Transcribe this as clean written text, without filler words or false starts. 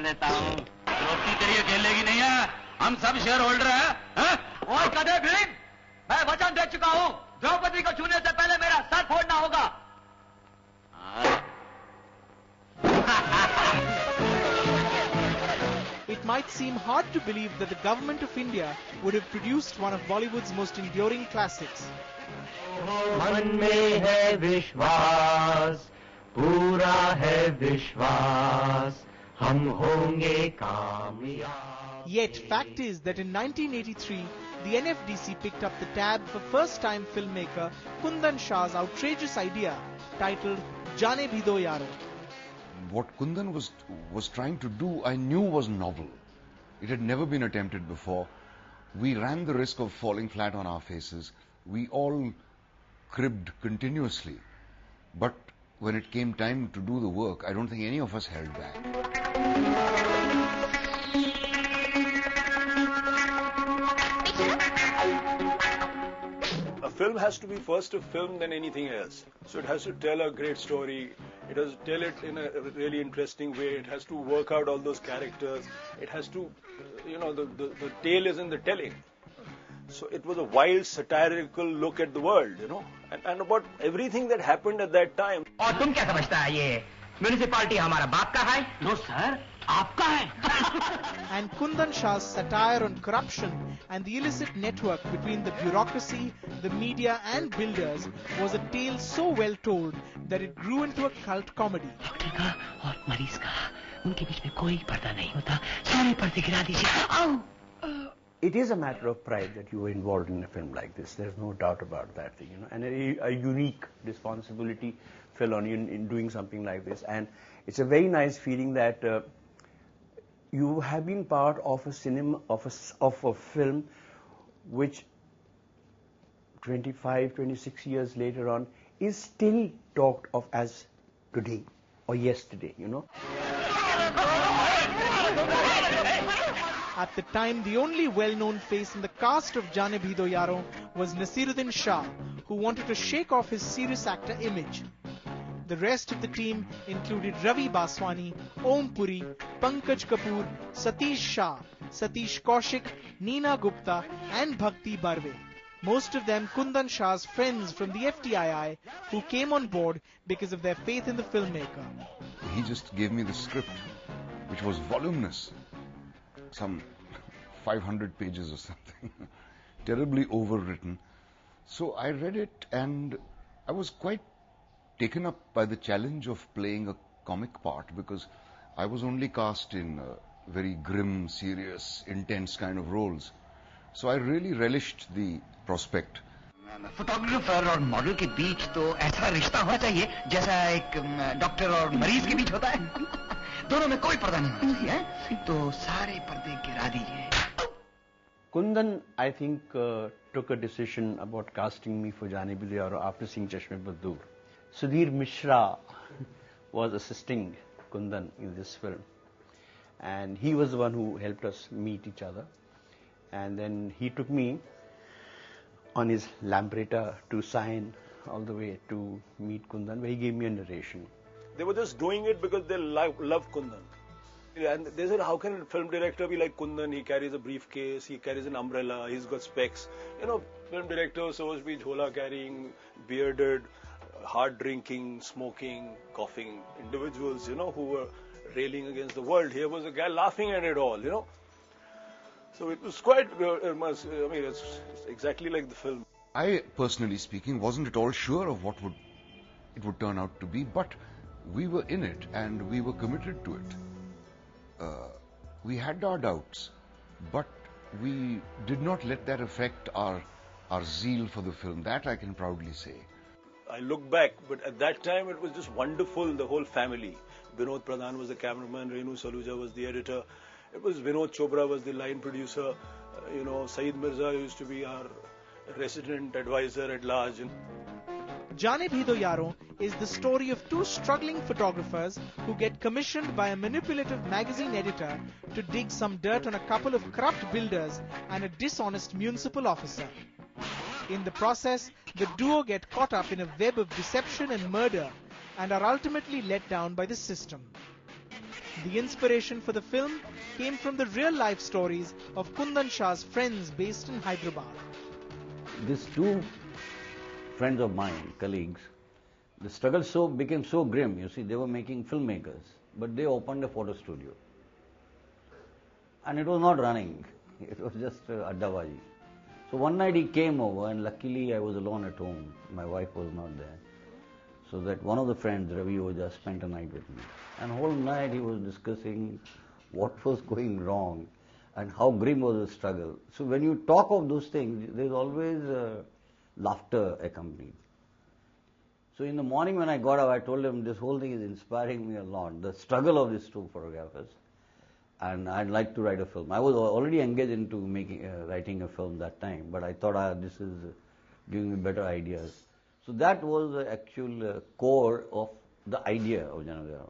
देता हूँ। दोस्ती तेरी खेलेगी नहीं है, हम सब शेयर होल्डर हैं। और कदे भी मैं वचन दे चुका हूँ, द्रौपदी को छूने से पहले मेरा सर फोड़ना होगा। It might seem hard to believe that the government of India would have produced one of Bollywood's most enduring classics. मन में है विश्वास, पूरा है विश्वास, हम होंगे कामयाब. Yet, fact is that in 1983, the NFDC picked up the tab for first-time filmmaker Kundan Shah's outrageous idea titled Jaane Yaaro. What Kundan was trying to do, I knew was novel. It had never been attempted before. We ran the risk of falling flat on our faces. We all cribbed continuously. But when it came time to do the work, I don't think any of us held back. A film has to be first a film than anything else. So it has to tell a great story. It has to tell it in a really interesting way. It has to work out all those characters. It has to, the tale is in the telling. So it was a wild, satirical look at the world, and about everything that happened at that time. और तुम क्या समझता है ये municipality हमारा बाप का है? नो सर, आपका है। And Kundan Shah's satire on corruption and the illicit network between the bureaucracy, the media and builders was a tale so well told that it grew into a cult comedy. Doctor का और मरीज का उनके बीच में कोई पर्दा नहीं होता, सारे पर्दे गिरा दीजिए. It is a matter of pride that you were involved in a film like this. There's no doubt about that thing, and a unique responsibility fell on you in doing something like this. And it's a very nice feeling that you have been part of a cinema, of a film, which 25, 26 years later on is still talked of as today or yesterday, At the time, the only well-known face in the cast of Jaane Yaaro was Naseeruddin Shah, who wanted to shake off his serious actor image. The rest of the team included Ravi Baswani, Om Puri, Pankaj Kapoor, Satish Shah, Satish Kaushik, Neena Gupta and Bhakti Barve. Most of them Kundan Shah's friends from the FTII who came on board because of their faith in the filmmaker. He just gave me the script, which was voluminous. Some 500 pages or something, terribly overwritten. So I read it and I was quite taken up by the challenge of playing a comic part, because I was only cast in very grim, serious, intense kind of roles. So I really relished the prospect. Photographer और model के बीच तो ऐसा रिश्ता होना चाहिए जैसा एक doctor और मरीज के बीच होता है. दोनों में कोई पर्दा नहीं होना चाहिए, तो सारे पर्दे गिरा दीजिए. Kundan, I think, took a decision about casting me for Jaane Yaaro after seeing Chashme Badur. Sudhir Mishra was assisting Kundan in this film, and he was the one who helped us meet each other. And then he took me on his Lambretta to sign all the way to meet Kundan, where he gave me a narration. They were just doing it because they love Kundan. And they said, how can a film director be like Kundan? He carries a briefcase, he carries an umbrella, he's got specs. Film director is supposed to be jhola carrying, bearded, hard drinking, smoking, coughing individuals, who were railing against the world. Here was a guy laughing at it all, So it was quite, it's exactly like the film. I, personally speaking, wasn't at all sure of what it would turn out to be, but we were in it and we were committed to it. We had our doubts, but we did not let that affect our zeal for the film. That I can proudly say. I look back, but at that time it was just wonderful, the whole family. Vinod Pradhan was the cameraman, Renu Saluja was the editor. It was Vinod Chopra was the line producer. Saeed Mirza used to be our resident advisor at large. Jaane Yaaro is the story of two struggling photographers who get commissioned by a manipulative magazine editor to dig some dirt on a couple of corrupt builders and a dishonest municipal officer. In the process, the duo get caught up in a web of deception and murder and are ultimately let down by the system. The inspiration for the film came from the real-life stories of Kundan Shah's friends based in Hyderabad. These two friends of mine, colleagues, the struggle became so grim. You see, they were making filmmakers, but they opened a photo studio. And it was not running. It was just addabaji. So one night he came over, and luckily I was alone at home. My wife was not there. So that one of the friends, Ravi Oja, spent a night with me. And whole night he was discussing what was going wrong and how grim was the struggle. So when you talk of those things, there's always laughter accompanied. So in the morning when I got up, I told him this whole thing is inspiring me a lot, the struggle of these two photographers. And I'd like to write a film. I was already engaged into writing a film that time, but I thought this is giving me better ideas. So that was the actual core of the idea of Jaane.